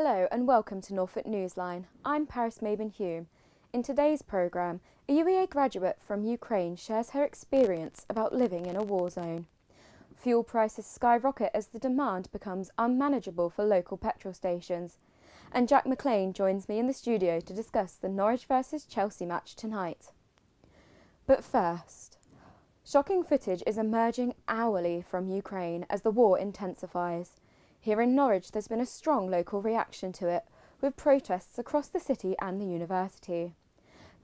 Hello and welcome to Norfolk Newsline. I'm Pearce Hume. In today's programme, a UEA graduate from Ukraine shares her experience about living in a war zone. Fuel prices skyrocket as the demand becomes unmanageable for local petrol stations. And Jack McLean joins me in the studio to discuss the Norwich vs Chelsea match tonight. But first, shocking footage is emerging hourly from Ukraine as the war intensifies. Here in Norwich, there's been a strong local reaction to it, with protests across the city and the university.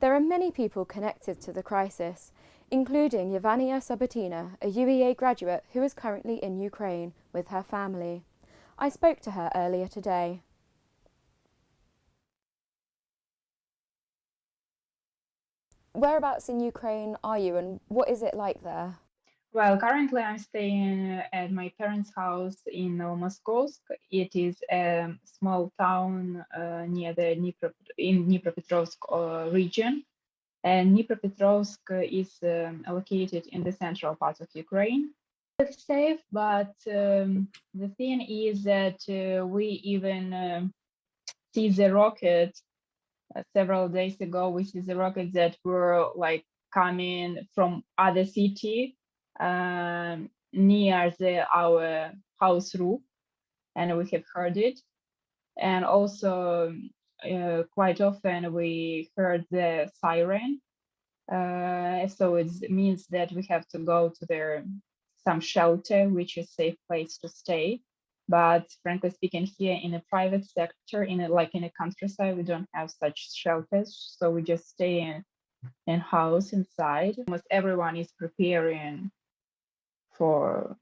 There are many people connected to the crisis, including YEVHENNIA SUBBOTINA, a UEA graduate who is currently in Ukraine with her family. I spoke to her earlier today. Whereabouts in Ukraine are you and what is it like there? Well, currently I'm staying at my parents' house in Novomoskovsk. It is a small town near the Dnipropetrovsk region. And Dnipropetrovsk is located in the central part of Ukraine. It's safe, but the thing is that we even see the rocket several days ago. We see the rockets that were like coming from other city near our house roof, and we have heard it. And also quite often we heard the siren, so it means that we have to go to some shelter, which is a safe place to stay. But frankly speaking, here in a private sector, in a countryside, we don't have such shelters, so we just stay in house inside. Almost everyone is preparing for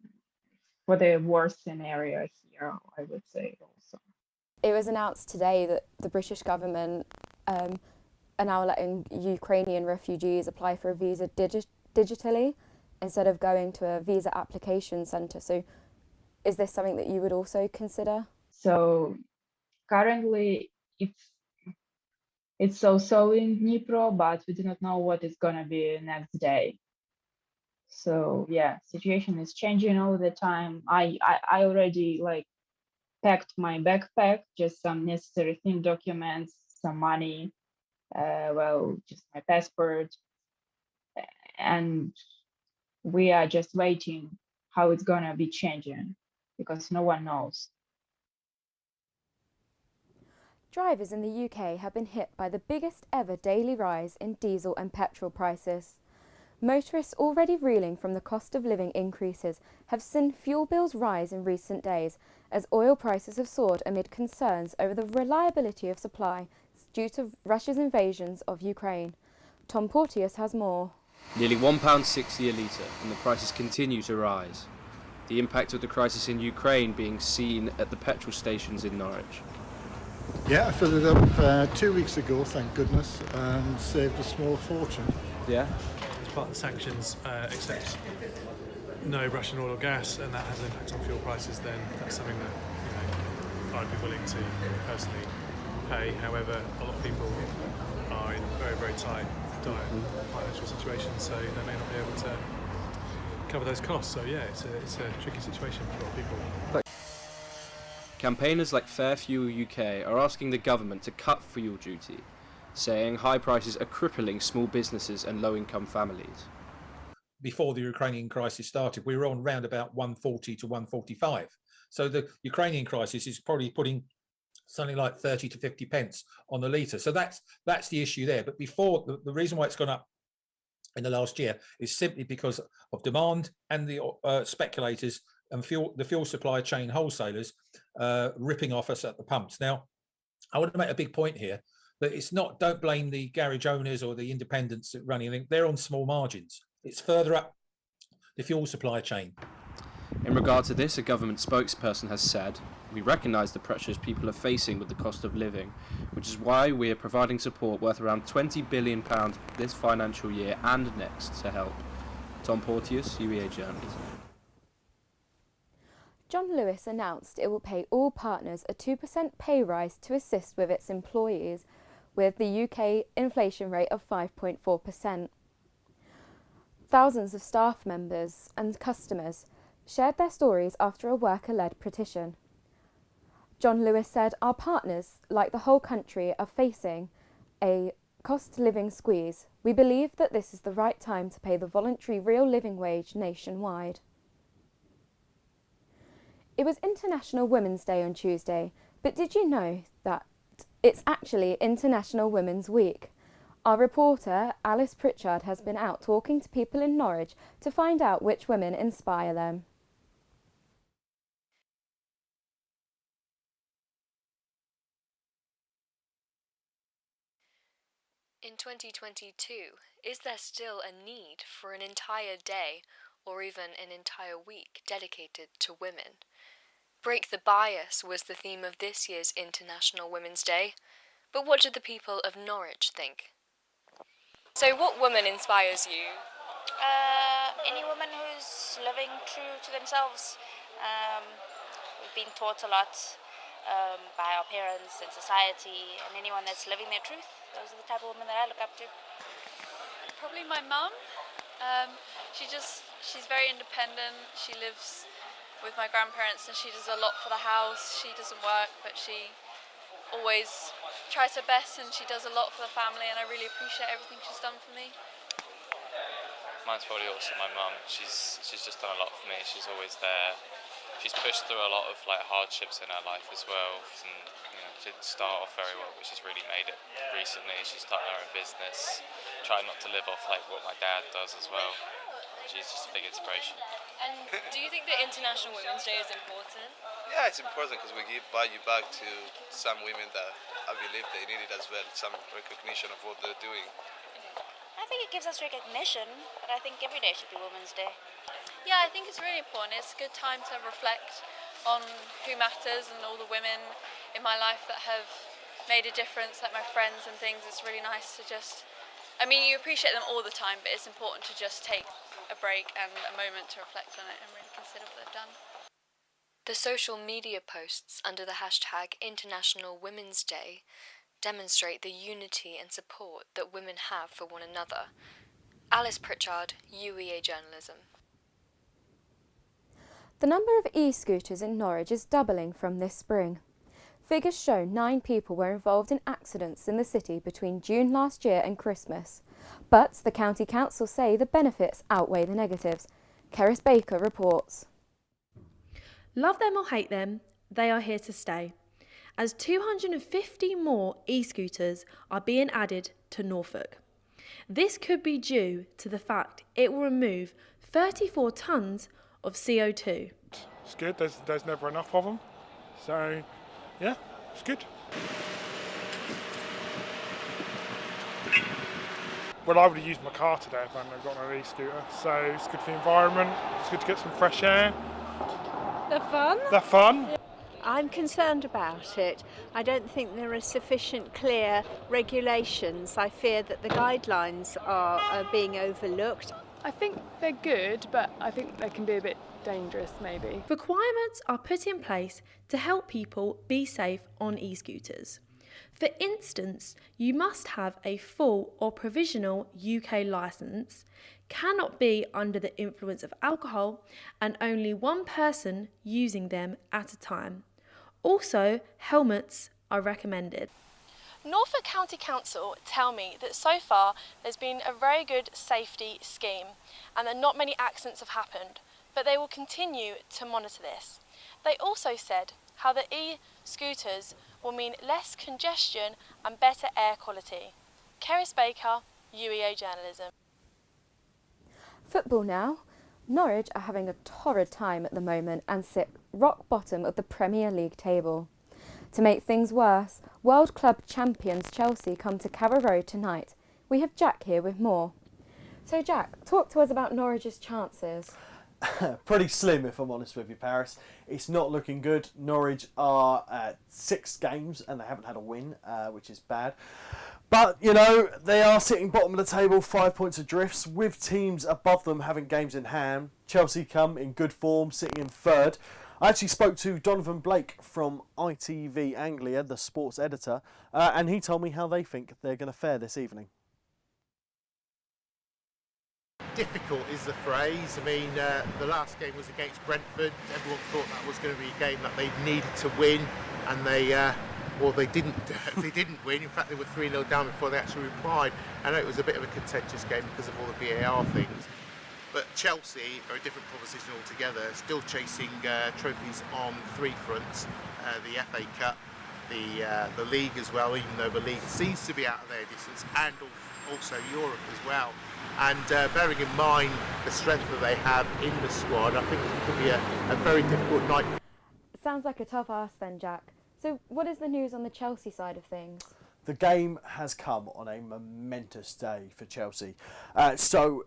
the worst scenario here, I would say also. It was announced today that the British government are now letting Ukrainian refugees apply for a visa digitally instead of going to a visa application centre. So is this something that you would also consider? So currently it's so in Dnipro, but we do not know what is going to be next day. So yeah, situation is changing all the time. I already packed my backpack, just some necessary documents, some money, just my passport, and we are just waiting how it's gonna be changing because no one knows. Drivers in the UK have been hit by the biggest ever daily rise in diesel and petrol prices. Motorists already reeling from the cost of living increases have seen fuel bills rise in recent days as oil prices have soared amid concerns over the reliability of supply due to Russia's invasions of Ukraine. Tom Porteous has more. Nearly £1.60 a litre, and the prices continue to rise. The impact of the crisis in Ukraine being seen at the petrol stations in Norwich. Yeah, I filled it up 2 weeks ago, thank goodness, and saved a small fortune. Yeah? Part of the sanctions accepts no Russian oil or gas, and that has an impact on fuel prices, then that's something that I'd be willing to personally pay. However, a lot of people are in very, very tight financial situations, so they may not be able to cover those costs. So yeah, it's a tricky situation for a lot of people. Campaigners like Fair Fuel UK are asking the government to cut fuel duty, saying high prices are crippling small businesses and low-income families. Before the Ukrainian crisis started, we were on round about 140 to 145. So the Ukrainian crisis is probably putting something like 30 to 50 pence on the litre. So that's the issue there. But before, the reason why it's gone up in the last year is simply because of demand and the speculators and the fuel supply chain wholesalers ripping off us at the pumps. Now, I want to make a big point here. But it's not, don't blame the garage owners or the independents that run anything. They're on small margins. It's further up the fuel supply chain. In regard to this, a government spokesperson has said, "We recognise the pressures people are facing with the cost of living, which is why we are providing support worth around £20 billion this financial year and next to help." Tom Porteous, UEA Journalism. John Lewis announced it will pay all partners a 2% pay rise to assist with its employees, with the UK inflation rate of 5.4%. Thousands of staff members and customers shared their stories after a worker-led petition. John Lewis said, "Our partners, like the whole country, are facing a cost of living squeeze. We believe that this is the right time to pay the voluntary real living wage nationwide." It was International Women's Day on Tuesday, but did you know that it's actually International Women's Week? Our reporter, Alice Pritchard, has been out talking to people in Norwich to find out which women inspire them. In 2022, is there still a need for an entire day or even an entire week dedicated to women? Break the bias was the theme of this year's International Women's Day. But what do the people of Norwich think? So what woman inspires you? Any woman who's living true to themselves. We've been taught a lot by our parents and society, and anyone that's living their truth. Those are the type of women that I look up to. Probably my mum. She's very independent. She lives with my grandparents and she does a lot for the house. She doesn't work, but she always tries her best and she does a lot for the family, and I really appreciate everything she's done for me. Mine's probably also my mum. She's just done a lot for me. She's always there. She's pushed through a lot of hardships in her life as well. And, didn't start off very well, but she's really made it recently. She's starting her own business, trying not to live off what my dad does as well. She's just a big inspiration. And do you think that International Women's Day is important? Yeah, it's important because we give value back to some women that I believe they need it as well, some recognition of what they're doing. I think it gives us recognition, but I think every day should be Women's Day. Yeah, I think it's really important. It's a good time to reflect on who matters and all the women in my life that have made a difference, like my friends and things. It's really nice to you appreciate them all the time, but it's important to just take a break and a moment to reflect on it and really consider what they've done. The social media posts under the hashtag International Women's Day demonstrate the unity and support that women have for one another. Alice Pritchard, UEA Journalism. The number of e-scooters in Norwich is doubling from this spring. Figures show 9 people were involved in accidents in the city between June last year and Christmas. But the County Council say the benefits outweigh the negatives. Pearce Baker reports. Love them or hate them, they are here to stay, as 250 more e-scooters are being added to Norfolk. This could be due to the fact it will remove 34 tonnes of CO2. It's good, there's never enough of them, so yeah, it's good. Well, I would have used my car today if I hadn't got an e-scooter, so it's good for the environment, it's good to get some fresh air. They're fun. They're fun. I'm concerned about it. I don't think there are sufficient clear regulations. I fear that the guidelines are being overlooked. I think they're good, but I think they can be a bit dangerous maybe. Requirements are put in place to help people be safe on e-scooters. For instance, you must have a full or provisional UK licence, cannot be under the influence of alcohol, and only one person using them at a time. Also, helmets are recommended. Norfolk County Council tell me that so far there's been a very good safety scheme and that not many accidents have happened, but they will continue to monitor this. They also said how the e-scooters will mean less congestion and better air quality. Pearce Baker, UEA Journalism. Football now. Norwich are having a torrid time at the moment and sit rock bottom of the Premier League table. To make things worse, World Club champions Chelsea come to Carrow Road tonight. We have Jack here with more. So Jack, talk to us about Norwich's chances. Pretty slim, if I'm honest with you, Pearce. It's not looking good. Norwich are at 6 games and they haven't had a win, which is bad. But, they are sitting bottom of the table, 5 points adrift, with teams above them having games in hand. Chelsea come in good form, sitting in 3rd. I actually spoke to Donovan Blake from ITV Anglia, the sports editor, and he told me how they think they're going to fare this evening. Difficult is the phrase. I mean, the last game was against Brentford. Everyone thought that was going to be a game that they needed to win. and they didn't they didn't win. In fact, they were 3-0 down before they actually replied. I know it was a bit of a contentious game because of all the VAR things. But Chelsea are a different proposition altogether, still chasing trophies on 3 fronts, the FA Cup, the league as well, even though the league seems to be out of their distance, and also Europe as well. And bearing in mind the strength that they have in the squad, I think it could be a very difficult night. Sounds like a tough ask then, Jack. So what is the news on the Chelsea side of things? The game has come on a momentous day for Chelsea. So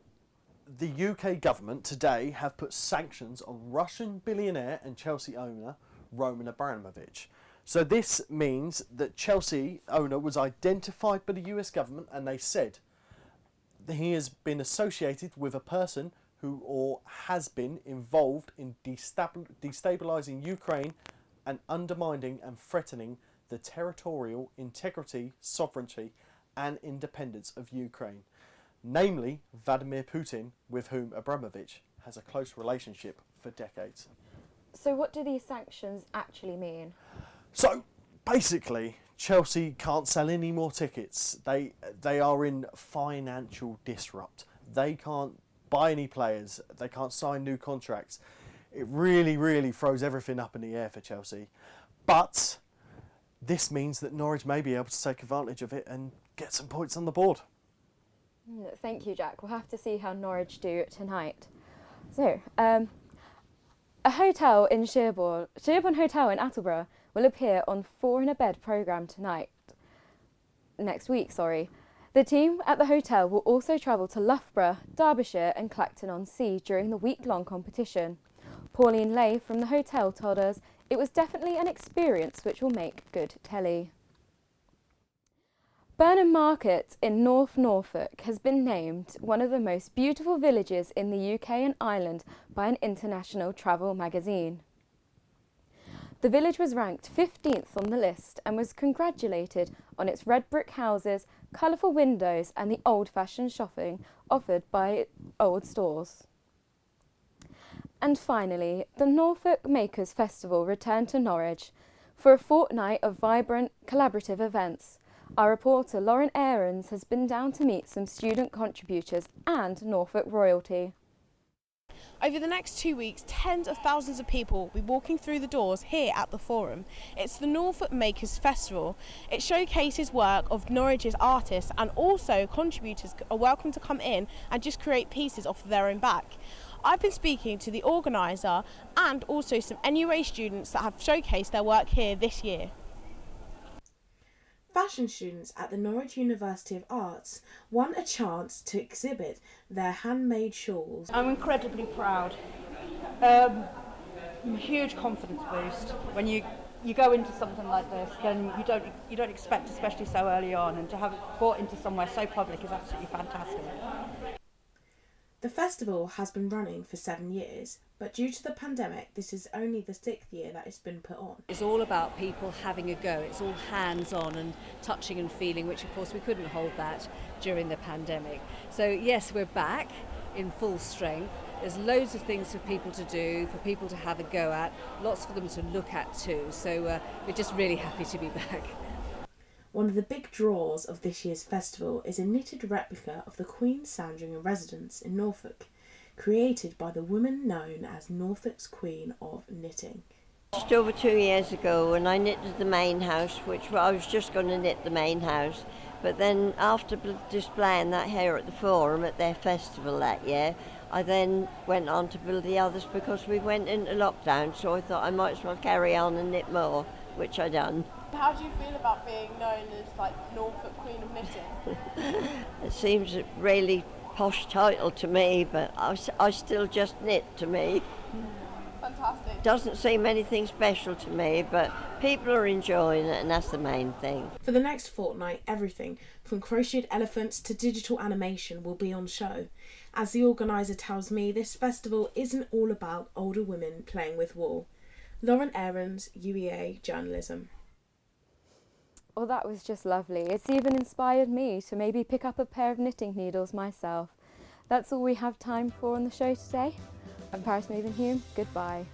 the UK government today have put sanctions on Russian billionaire and Chelsea owner Roman Abramovich. So this means that Chelsea owner was identified by the US government, and they said that he has been associated with a person who or has been involved in destabilising Ukraine and undermining and threatening the territorial integrity, sovereignty and independence of Ukraine, namely Vladimir Putin, with whom Abramovich has a close relationship for decades. So what do these sanctions actually mean? So basically, Chelsea can't sell any more tickets. They are in financial disrupt. They can't buy any players. They can't sign new contracts. It really, really throws everything up in the air for Chelsea. But this means that Norwich may be able to take advantage of it and get some points on the board. Thank you, Jack. We'll have to see how Norwich do tonight. So, a hotel in Sherborne Hotel in Attleborough will appear on 4 in a Bed programme next week. The team at the hotel will also travel to Loughborough, Derbyshire and Clacton-on-Sea during the week-long competition. Pauline Lay from the hotel told us it was definitely an experience which will make good telly. Burnham Market in North Norfolk has been named one of the most beautiful villages in the UK and Ireland by an international travel magazine. The village was ranked 15th on the list and was congratulated on its red brick houses, colourful windows and the old-fashioned shopping offered by old stores. And finally, the Norfolk Makers Festival returned to Norwich for a fortnight of vibrant, collaborative events. Our reporter Lauren Aarons has been down to meet some student contributors and Norfolk royalty. Over the next 2 weeks, tens of thousands of people will be walking through the doors here at the Forum. It's the Norfolk Makers Festival. It showcases work of Norwich's artists, and also contributors are welcome to come in and just create pieces off of their own back. I've been speaking to the organiser and also some NUA students that have showcased their work here this year. Fashion students at the Norwich University of Arts won a chance to exhibit their handmade shawls. I'm incredibly proud. A huge confidence boost when you go into something like this. Then you don't expect, especially so early on, and to have it brought into somewhere so public is absolutely fantastic. The festival has been running for 7 years, but due to the pandemic, this is only the 6th year that it's been put on. It's all about people having a go. It's all hands-on and touching and feeling, which of course we couldn't hold that during the pandemic. So yes, we're back in full strength. There's loads of things for people to do, for people to have a go at, lots for them to look at too. So we're just really happy to be back. One of the big draws of this year's festival is a knitted replica of the Queen's Sandringham residence in Norfolk, created by the woman known as Norfolk's Queen of Knitting. Just over 2 years ago, when I knitted the main house, which I was just going to knit the main house, but then after displaying that here at the Forum at their festival that year, I then went on to build the others because we went into lockdown, so I thought I might as well carry on and knit more, which I done. How do you feel about being known as like Norfolk Queen of Knitting? It seems a really posh title to me, but I still just knit to me. Fantastic. Doesn't seem anything special to me, but people are enjoying it and that's the main thing. For the next fortnight, everything from crocheted elephants to digital animation will be on show. As the organiser tells me, this festival isn't all about older women playing with wool. Lauren Aarons, UEA Journalism. Well, that was just lovely. It's even inspired me to maybe pick up a pair of knitting needles myself. That's all we have time for on the show today. I'm Pearce Maven Hume. Goodbye.